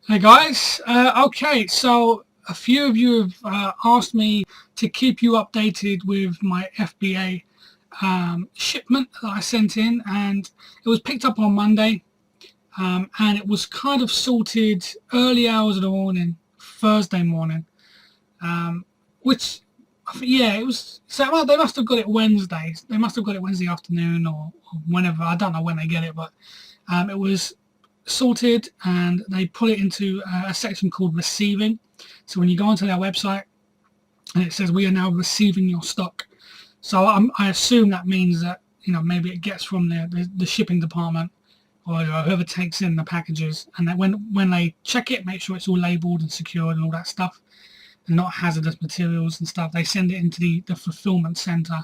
Hey guys, okay, so a few of you have asked me to keep you updated with my FBA shipment that I sent in, and it was picked up on Monday, and it was kind of sorted early hours of the morning, Thursday morning, which, yeah, it was, so well, they must have got it Wednesday, they must have got it Wednesday afternoon or whenever, I don't know when they get it, but it was sorted and they put it into a section called receiving. So when you go onto their website and it says we are now receiving your stock, so I assume that means that maybe it gets from the shipping department or whoever takes in the packages, and that when they check it, make sure it's all labeled and secured and all that stuff, and not hazardous materials and stuff. They send it into the fulfillment center,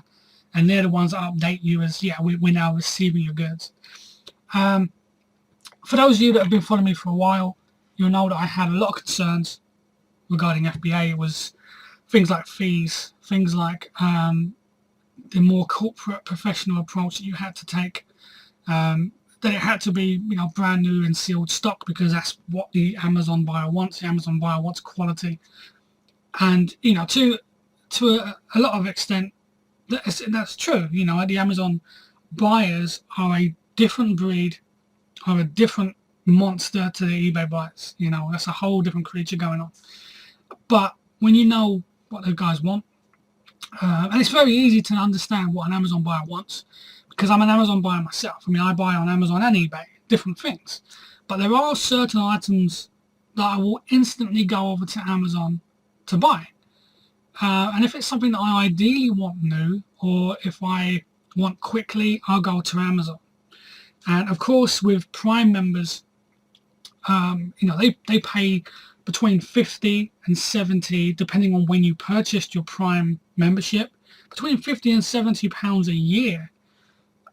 and they're the ones that update you as we're now receiving your goods. For those of you that have been following me for a while, you'll know that I had a lot of concerns regarding FBA. It was things like fees, things like the more corporate, professional approach that you had to take. That it had to be, brand new and sealed stock because that's what the Amazon buyer wants. The Amazon buyer wants quality, and to a lot of extent, that's true. The Amazon buyers are a different breed, are a different monster to the eBay buyers. That's a whole different creature going on. But when you know what the guys want, and it's very easy to understand what an Amazon buyer wants, because I'm an Amazon buyer myself. I mean, I buy on Amazon and eBay, different things. But there are certain items that I will instantly go over to Amazon to buy. And if it's something that I ideally want new, or if I want quickly, I'll go to Amazon. And of course, with Prime members, they pay between 50 and 70, depending on when you purchased your Prime membership, between 50 and 70 pounds a year,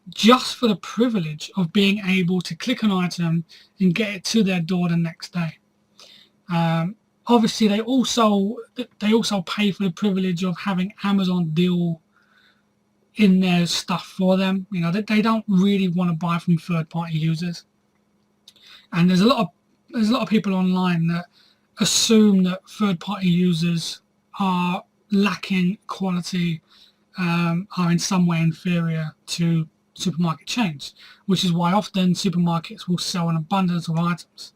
just for the privilege of being able to click an item and get it to their door the next day. Obviously, they also pay for the privilege of having Amazon deal in their stuff for them. They don't really want to buy from third-party users, and there's a lot of people online that assume that third-party users are lacking quality, are in some way inferior to supermarket chains, which is why often supermarkets will sell an abundance of items,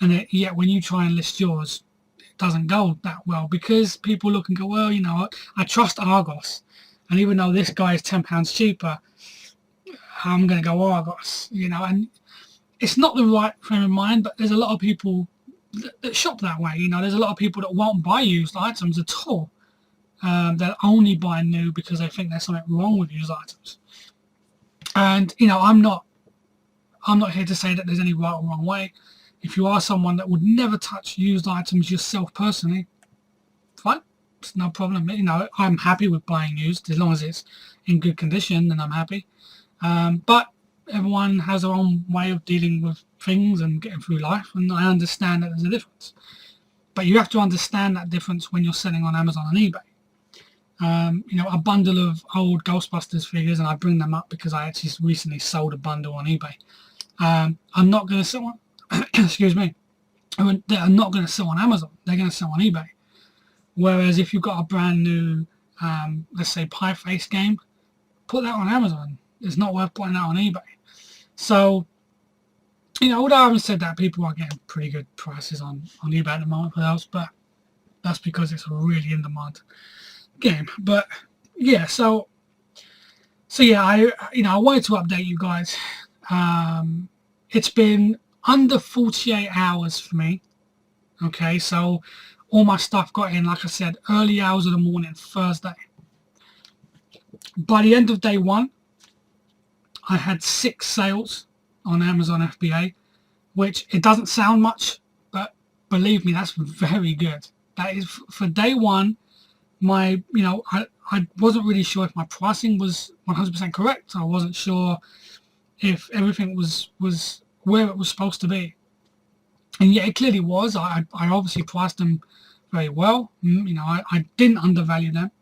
and yet when you try and list yours, it doesn't go that well, because people look and go, well, I trust Argos, and even though this guy is £10 cheaper, I'm going to go Argos, and it's not the right frame of mind. But there's a lot of people that shop that way. There's a lot of people that won't buy used items at all. They'll only buy new because they think there's something wrong with used items. And I'm not here to say that there's any right or wrong way. If you are someone that would never touch used items yourself personally, fine. It's no problem. I'm happy with buying used as long as it's in good condition, then I'm happy. But everyone has their own way of dealing with things and getting through life, and I understand that there's a difference. But you have to understand that difference when you're selling on Amazon and eBay. A bundle of old Ghostbusters figures, and I bring them up because I actually recently sold a bundle on eBay. I'm not going to sell on, excuse me, they're not going to sell on Amazon. They're going to sell on eBay. Whereas if you've got a brand new, let's say, Pie Face game, put that on Amazon. It's not worth putting that on eBay. So, although I haven't said that, people are getting pretty good prices on eBay at the moment for those, but that's because it's a really in-demand game. But yeah, so yeah, I wanted to update you guys. It's been under 48 hours for me. Okay, so all my stuff got in, like I said, early hours of the morning, Thursday. By the end of day one, I had 6 sales on Amazon FBA, which it doesn't sound much, but believe me, that's very good. That is for day one. I wasn't really sure if my pricing was 100% correct. I wasn't sure if everything was where it was supposed to be, and yet it clearly was. I obviously priced them very well. I didn't undervalue them.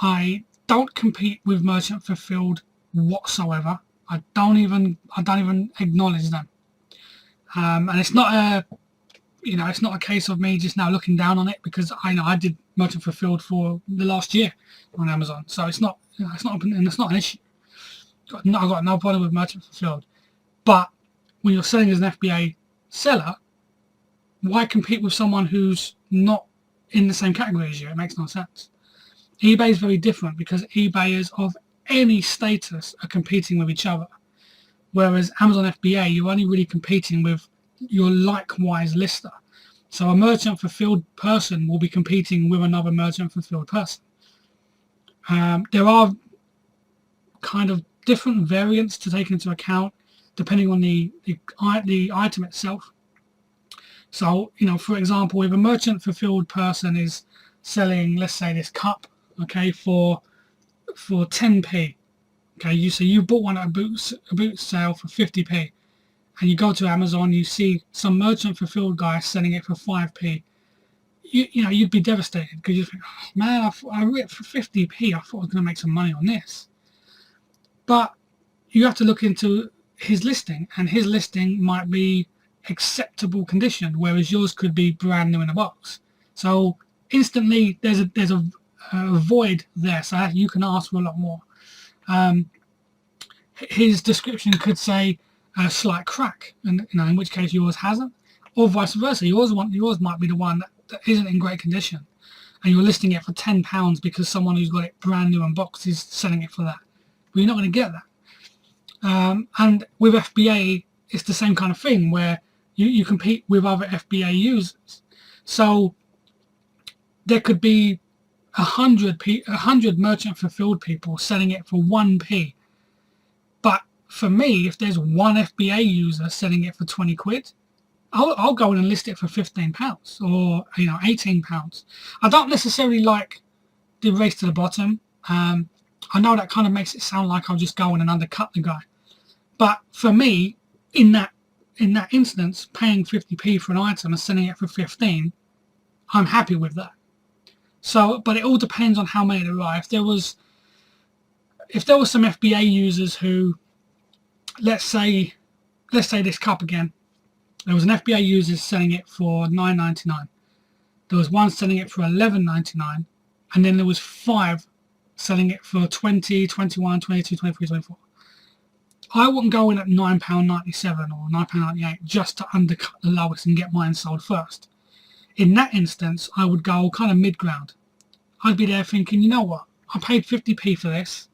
I don't compete with Merchant Fulfilled whatsoever. I don't even acknowledge them. And it's not you know, it's not a case of me just now looking down on it, because I know I did merchant fulfilled for the last year on Amazon, so it's not, you know, it's not an issue. I've got no problem with merchant fulfilled. But when you're selling as an FBA seller, why compete with someone who's not in the same category as you? It makes no sense. eBay is very different, because eBayers of any status are competing with each other, whereas Amazon FBA, you're only really competing with your likewise lister. So a merchant fulfilled person will be competing with another merchant fulfilled person. There are kind of different variants to take into account depending on the item itself. So, you know, for example, if a merchant fulfilled person is selling, let's say, this cup, okay, for 10p, okay, you bought one at a boot sale for 50p, and you go to Amazon, you see some merchant fulfilled guy selling it for 5p. You know, you'd be devastated, because you think, oh, man, I read it for 50p. I thought I was going to make some money on this. But you have to look into his listing, and his listing might be acceptable condition, whereas yours could be brand new in a box. So instantly there's a void there, so you can ask for a lot more. His description could say a slight crack, and you know, in which case yours hasn't, or vice versa. Yours might be the one that isn't in great condition, and you're listing it for £10 because someone who's got it brand new in box is selling it for that. But you're not going to get that. And with FBA, it's the same kind of thing, where you compete with other FBA users. So there could be 100 merchant fulfilled people selling it for 1p. But for me, if there's one FBA user selling it for 20 quid, I'll go in and list it for £15 or, you know, £18. I don't necessarily like the race to the bottom. I know that kind of makes it sound like I'll just go in and undercut the guy. But for me, in that instance, paying 50p for an item and selling it for 15, I'm happy with that. So, but it all depends on how many there are. If there was some FBA users who, let's say this cup again, there was an FBA user selling it for $9.99. There was one selling it for $11.99, and then there was 5 selling it for 20, 21, 22, 23, 24. I wouldn't go in at £9.97 or £9.98 just to undercut the lowest and get mine sold first. In that instance, I would go kind of mid-ground. I'd be there thinking, you know what, I paid 50p for this.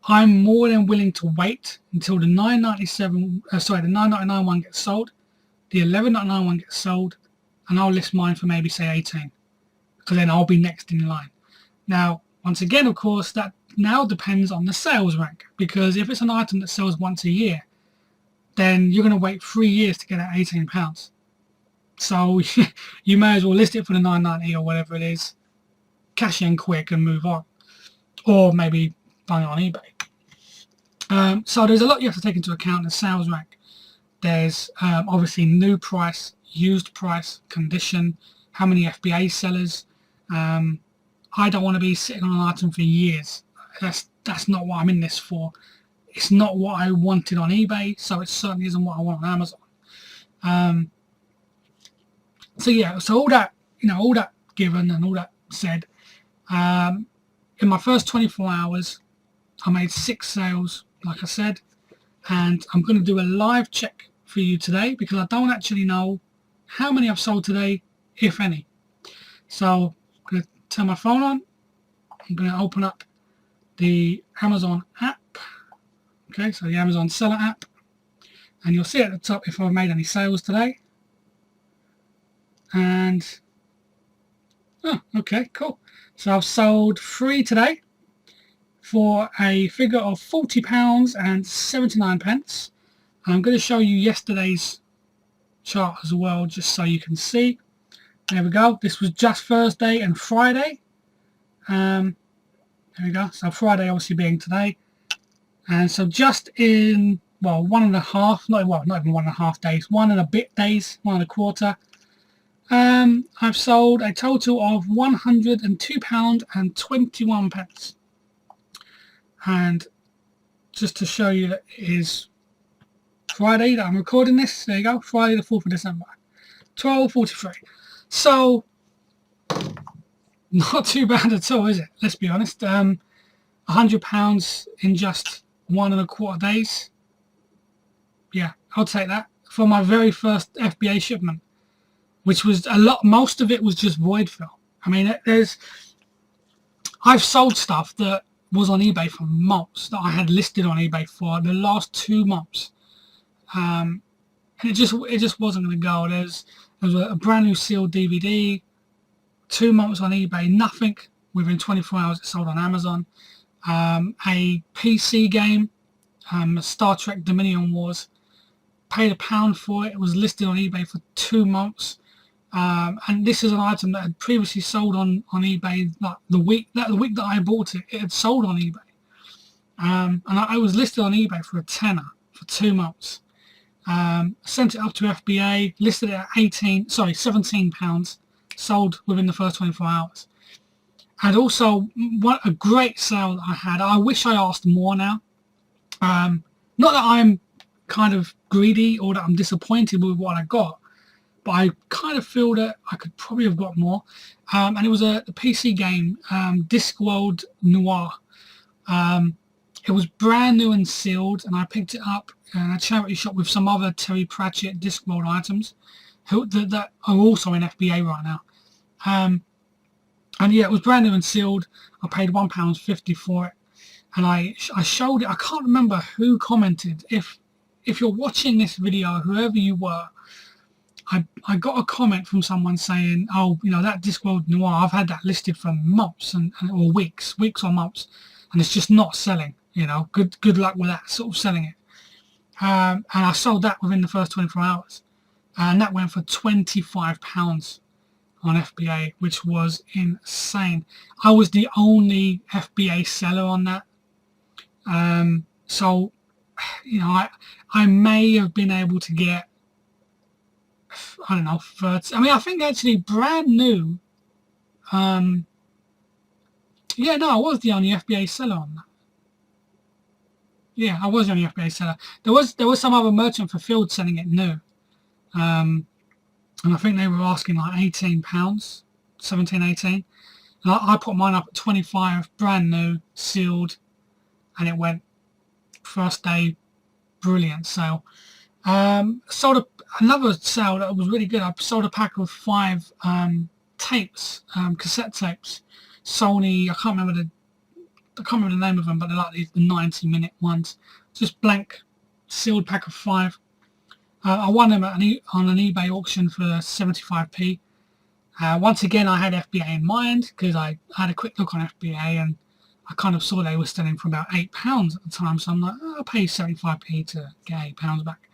I'm more than willing to wait until the $9.99 one gets sold, the $11.99 one gets sold, and I'll list mine for maybe say 18, because then I'll be next in line. Now, once again, of course, that now depends on the sales rank, because if it's an item that sells once a year, then you're going to wait 3 years to get at £18. So you may as well list it for the $9.90 or whatever it is, cash in quick and move on, or maybe buy it on eBay. So there's a lot you have to take into account in the sales rank. There's obviously new price, used price, condition, how many FBA sellers. I don't want to be sitting on an item for years. That's not what I'm in this for. It's not what I wanted on eBay, so it certainly isn't what I want on Amazon. So yeah, so all that given and all that said, in my first 24 hours, I made 6 sales, like I said, and I'm going to do a live check for you today, because I don't actually know how many I've sold today, if any. So I'm going to turn my phone on. I'm going to open up the Amazon app. Okay, so the Amazon seller app, and you'll see at the top if I've made any sales today. And oh, okay, cool. So I've sold 3 today for a figure of £40.79. I'm going to show you yesterday's chart as well, just so you can see. There we go. This was just Thursday and Friday. There we go. So Friday obviously being today. And so just in, well, 1.5, not even 1.5 days, 1 and a bit days, 1 and a quarter, I've sold a total of £102.21. And just to show you that it is Friday that I'm recording this, there you go, Friday the 4th of December. 12.43. So not too bad at all, is it? Let's be honest. £100 in just 1.25 days. Yeah, I'll take that for my very first FBA shipment, which was a lot. Most of it was just void fill. I mean, I've sold stuff that was on eBay for months, that I had listed on eBay for the last 2 months, and it just wasn't going to go. There was a brand new sealed DVD, 2 months on eBay, nothing. Within 24 hours, it sold on Amazon. A PC game, Star Trek Dominion Wars, paid £1 for it. It was listed on eBay for 2 months. And this is an item that had previously sold on eBay. Like the week that I bought it, it had sold on eBay, and I was listed on eBay for a tenner for 2 months. Sent it up to FBA, listed it at £17, sold within the first 24 hours. And also, what a great sale that I had. I wish I asked more now. Not that I'm kind of greedy or that I'm disappointed with what I got, but I kind of feel that I could probably have got more. And it was a PC game, Discworld Noir. It was brand new and sealed, and I picked it up in a charity shop with some other Terry Pratchett Discworld items that are also in FBA right now. And yeah, it was brand new and sealed. I paid £1.50 for it, and I showed it. I can't remember who commented. If you're watching this video, whoever you were, I got a comment from someone saying, oh, you know, that Discworld Noir, I've had that listed for months or weeks or months, and it's just not selling. You know, good luck with that, sort of selling it. And I sold that within the first 24 hours, and that went for £25 on FBA, which was insane. I was the only FBA seller on that. So, you know, I may have been able to get, I don't know, 30. I mean, I think actually brand new. Yeah, no, I was the only FBA seller on that. Yeah, I was the only FBA seller. There was some other merchant fulfilled selling it new. And I think they were asking like £18, 17, 18. And I put mine up at 25, brand new, sealed, and it went first day, brilliant sale. Sold another sale that was really good. I sold a pack of 5 tapes, cassette tapes. Sony, I can't remember the name of them, but they're like the 90-minute ones. Just blank, sealed pack of 5. I won them on an eBay auction for 75p. Once again, I had FBA in mind because I had a quick look on FBA and I kind of saw they were selling for about £8 at the time. So I'm like, oh, I'll pay 75p to get £8 back.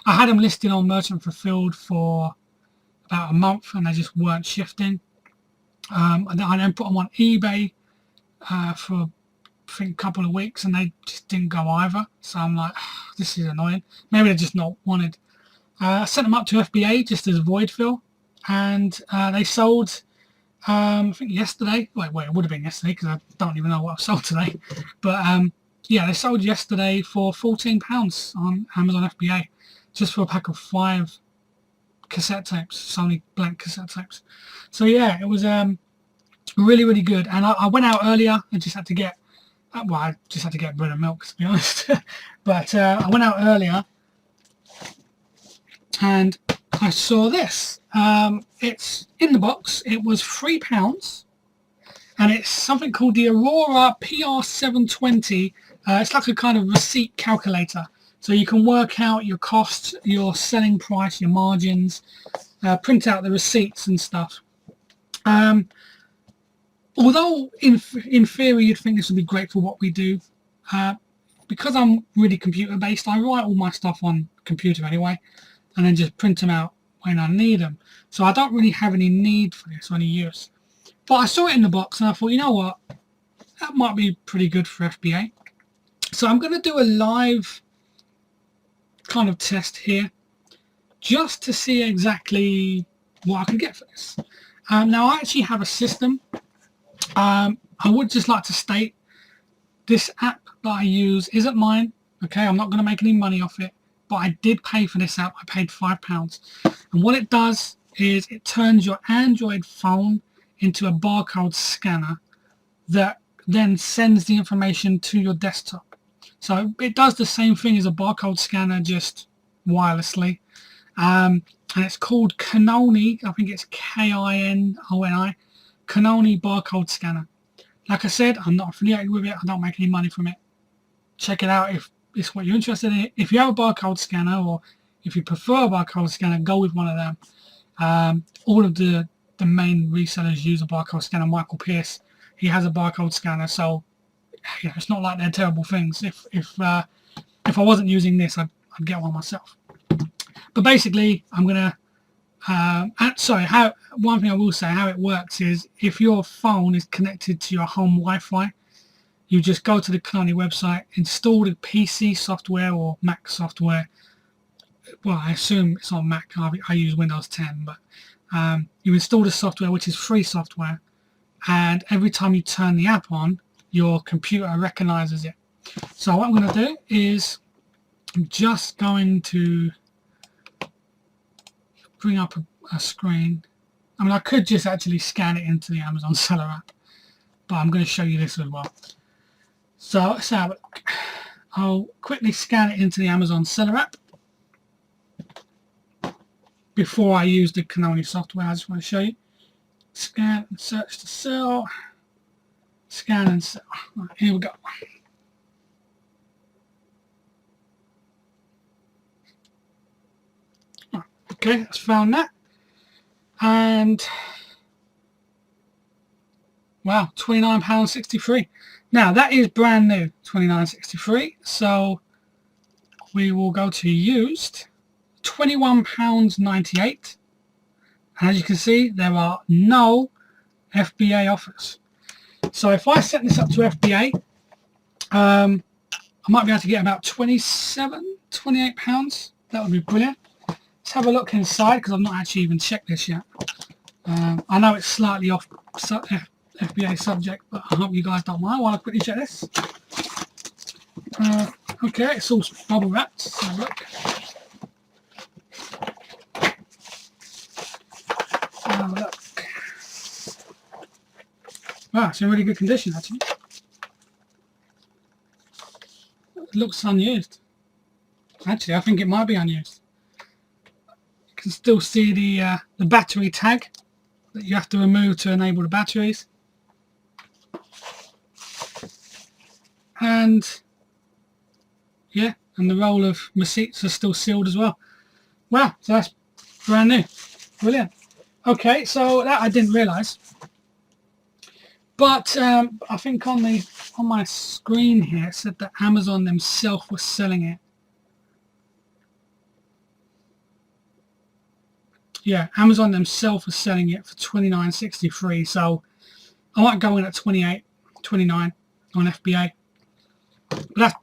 I had them listed on Merchant Fulfilled for about a month and they just weren't shifting. And I then put them on eBay for I think a couple of weeks and they just didn't go either. So I'm like, oh, this is annoying. Maybe they're just not wanted. I sent them up to FBA just as void fill, and they sold, I think yesterday. Wait, it would have been yesterday because I don't even know what I've sold today. But yeah, they sold yesterday for £14 on Amazon FBA, just for a pack of 5 cassette tapes, Sony blank cassette tapes. So yeah, it was really, really good. And I went out earlier. I just had to get, well, I just had to get bread and milk, to be honest. But I went out earlier and I saw this. It's in the box. It was £3, and it's something called the Aurora PR720. It's like a kind of receipt calculator, so you can work out your costs, your selling price, your margins, print out the receipts and stuff. Although in theory you'd think this would be great for what we do, because I'm really computer based, I write all my stuff on computer anyway, and then just print them out when I need them. So I don't really have any need for this or any use. But I saw it in the box and I thought, you know what, that might be pretty good for FBA. So I'm going to do a live kind of test here just to see exactly what I can get for this. Now I actually have a system. I would just like to state this app that I use isn't mine. Okay, I'm not going to make any money off it. But I did pay for this app. I paid £5. And what it does is it turns your Android phone into a barcode scanner that then sends the information to your desktop. So it does the same thing as a barcode scanner, just wirelessly. And it's called Canoni. I think it's K-I-N-O-N-I. Canoni barcode scanner. Like I said, I'm not affiliated with it. I don't make any money from it. Check it out if it's what you're interested in. If you have a barcode scanner, or if you prefer a barcode scanner, go with one of them. All of the main resellers use a barcode scanner. Michael Pierce, he has a barcode scanner, so yeah, it's not like they're terrible things. If I wasn't using this, I'd get one myself. But basically, I'm gonna one thing I will say, how it works is if your phone is connected to your home Wi-Fi, you just go to the Canoni website, install the PC software or Mac software. Well, I assume it's on Mac. I use Windows 10, but you install the software, which is free software, and every time you turn the app on, your computer recognizes it. So what I'm going to do is I'm just going to bring up a screen. I mean, I could just actually scan it into the Amazon seller app, but I'm going to show you this as well. So let's have a look. I'll quickly scan it into the Amazon seller app before I use the Canoni software. I just want to show you. Scan and search to sell. Scan and sell. Right, here we go. Right, okay, let's found that. And wow, £29.63. Now that is brand new, £29.63. So we will go to used, £21.98. And as you can see, there are no FBA offers. So if I set this up to FBA, I might be able to get about £28. That would be brilliant. Let's have a look inside, because I've not actually even checked this yet. I know it's slightly off FBA subject, but I hope you guys don't mind while I quickly check this. Okay, it's all bubble wrapped. Let's have a look. Look. Wow, it's in really good condition actually. It looks unused. Actually, I think it might be unused. You can still see the battery tag that you have to remove to enable the batteries. And yeah, and the roll of receipts are still sealed as well. Wow, so that's brand new. Brilliant. Okay, so that I didn't realise. But I think on my screen here it said that Amazon themselves was selling it. Yeah, Amazon themselves was selling it for $29.63. So I might go in at $28, $29 on FBA. But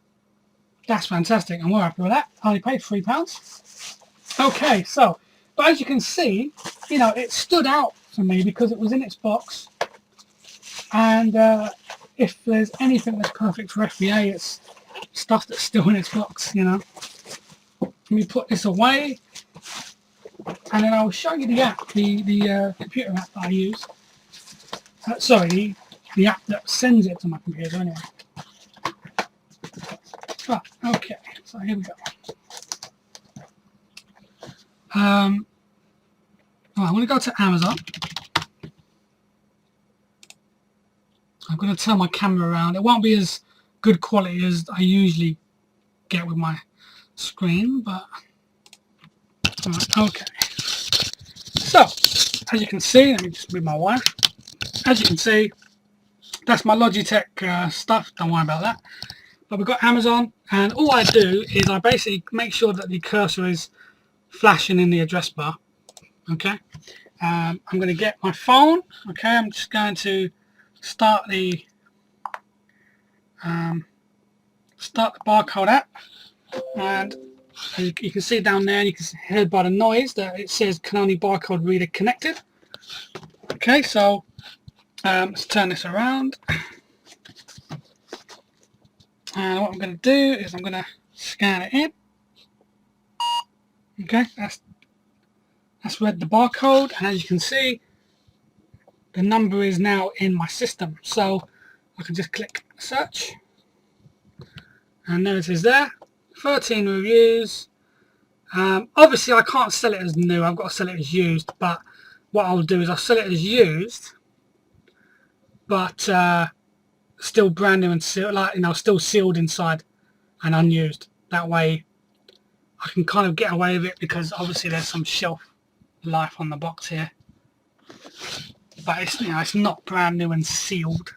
that's fantastic, and we're happy with that. I only paid £3. Okay, so but as you can see, you know, it stood out for me because it was in its box. And if there's anything that's perfect for FBA, it's stuff that's still in its box, you know. Let me put this away, and then I'll show you the app, the computer app that I use. Sorry, the app that sends it to my computer anyway. Oh, okay, so here we go. I'm going to go to Amazon. I'm going to turn my camera around. It won't be as good quality as I usually get with my screen, but right, okay. So, as you can see, let me just move my wife. As you can see, that's my Logitech stuff. Don't worry about that. But we've got Amazon, and all I do is I basically make sure that the cursor is flashing in the address bar. Okay. I'm going to get my phone. Okay, I'm just going to start the barcode app, and you can see down there, and you can hear by the noise that it says Canoni barcode reader connected. Okay, so let's turn this around, and what I'm going to do is I'm going to scan it in. Okay, that's that's read the barcode, and as you can see, the number is now in my system. So I can just click search, and there it is there. 13 reviews. Obviously I can't sell it as new, I've got to sell it as used, but what I'll do is I'll sell it as used, but still brand new and sealed, like, you know, still sealed inside and unused. That way I can kind of get away with it, because obviously there's some shelf life on the box here, but it's, you know, it's not brand new and sealed.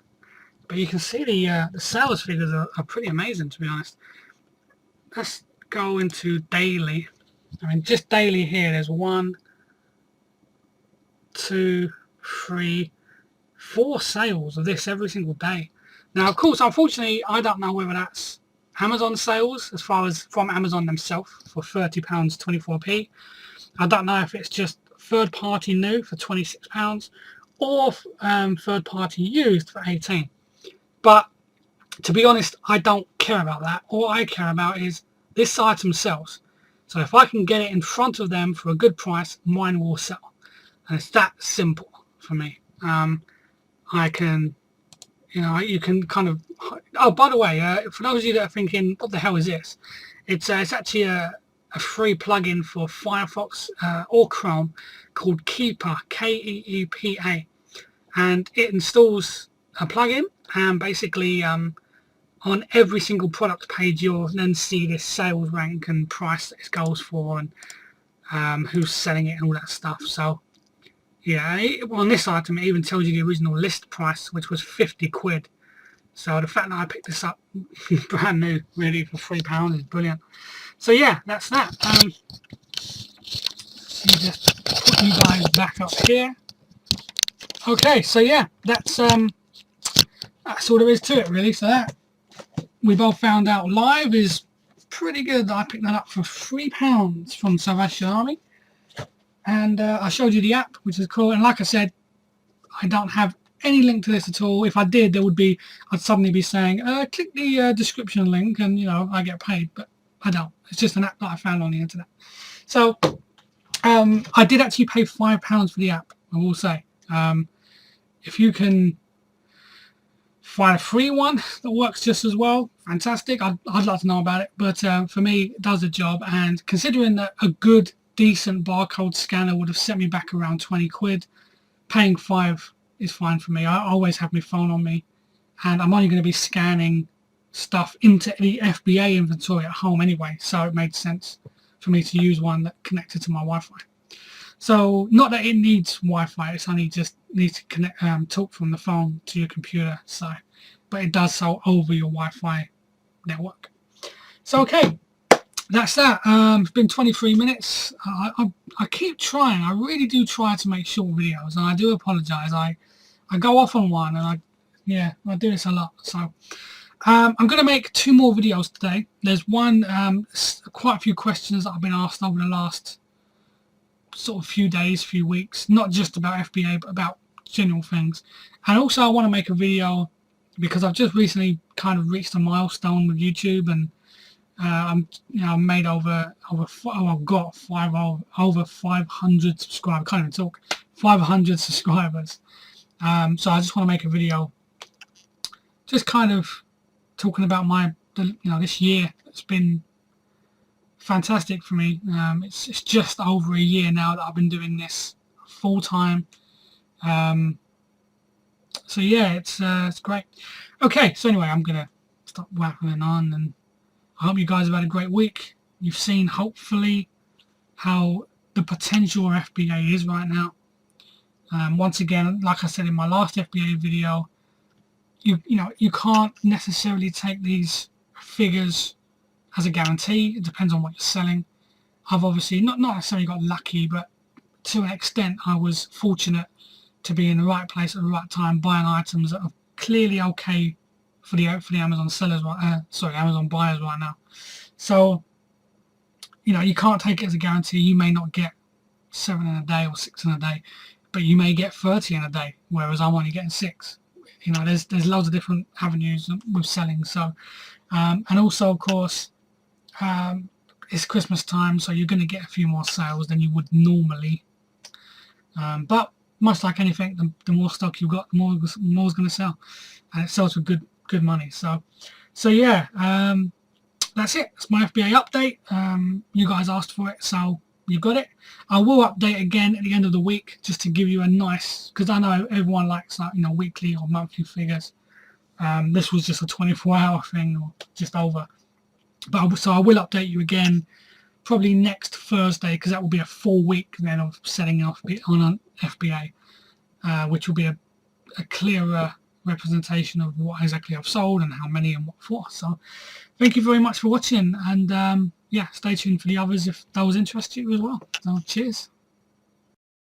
But you can see the sales figures are pretty amazing, to be honest. Let's go into daily. I mean, just daily here, there's 1, 2, 3, 4 sales of this every single day. Now, of course, unfortunately, I don't know whether that's Amazon sales, as far as from Amazon themselves for £30 24p. I don't know if it's just third party new for £26 or third party used for 18. But to be honest, I don't care about that. All I care about is this item sells. So if I can get it in front of them for a good price, mine will sell. And it's that simple for me. I can, you know, you can kind of... Oh, by the way, for those of you that are thinking, what the hell is this? It's actually a free plugin for Firefox or Chrome called Keepa, Keepa. And it installs a plugin, and basically on every single product page you'll then see this sales rank and price that it goes for, and who's selling it and all that stuff. So yeah, on this item it even tells you the original list price, which was 50 quid. So the fact that I picked this up brand new really for £3 is brilliant. So yeah, that's that. So you just put you guys back up here. Okay, so yeah, that's all there is to it really. So that we both found out live is pretty good. I picked that up for £3 from Salvation Army, and I showed you the app, which is cool. And like I said, I don't have any link to this at all. If I did, there would be, I'd suddenly be saying click the description link and, you know, I get paid, but I don't. It's just an app that I found on the internet. So I did actually pay £5 for the app, I will say. If you can find a free one that works just as well, fantastic. I'd like to know about it, but for me it does the job. And considering that a good decent barcode scanner would have set me back around 20 quid, paying 5 is fine for me. I always have my phone on me, and I'm only going to be scanning stuff into the FBA inventory at home anyway, so it made sense for me to use one that connected to my Wi-Fi. So not that it needs Wi-Fi, it's only just needs to connect, talk from the phone to your computer. So, but it does so over your Wi-Fi network. So okay, that's that. It's been 23 minutes. I keep trying. I really do try to make short videos, and I do apologise. I go off on one, and I do this a lot. So I'm going to make 2 more videos today. There's one, quite a few questions that I've been asked over the last sort of few days, few weeks, not just about FBA, but about general things. And also I want to make a video because I've just recently kind of reached a milestone with YouTube, and I've made over 500 subscribers. I can't even talk. 500 subscribers. So I just want to make a video just kind of talking about this year. It's been fantastic for me. It's just over a year now that I've been doing this full time. So yeah, it's great. Okay, so anyway, I'm gonna stop waffling on, and I hope you guys have had a great week. You've seen hopefully how the potential of FBA is right now. Once again, like I said in my last FBA video, you can't necessarily take these figures as a guarantee. It depends on what you're selling. I've obviously not necessarily got lucky, but to an extent I was fortunate to be in the right place at the right time, buying items that are clearly okay for the Amazon sellers, Amazon buyers right now. So you can't take it as a guarantee. You may not get 7 in a day or 6 in a day, but you may get 30 in a day, whereas I'm only getting 6. There's loads of different avenues with selling. So and also, of course, it's Christmas time, so you're going to get a few more sales than you would normally But much like anything, the more stock you've got, the more it's going to sell, and it sells for good money. So yeah, that's it. It's my FBA update. You guys asked for it, so you got it. I will update again at the end of the week just to give you a nice, because I know everyone likes like, weekly or monthly figures. This was just a 24-hour thing, or just over. But so I will update you again probably next Thursday, because that will be a full week then of setting off on an FBA, which will be a clearer representation of what exactly I've sold and how many and what for. So thank you very much for watching, and yeah, stay tuned for the others if those interest you as well. So cheers.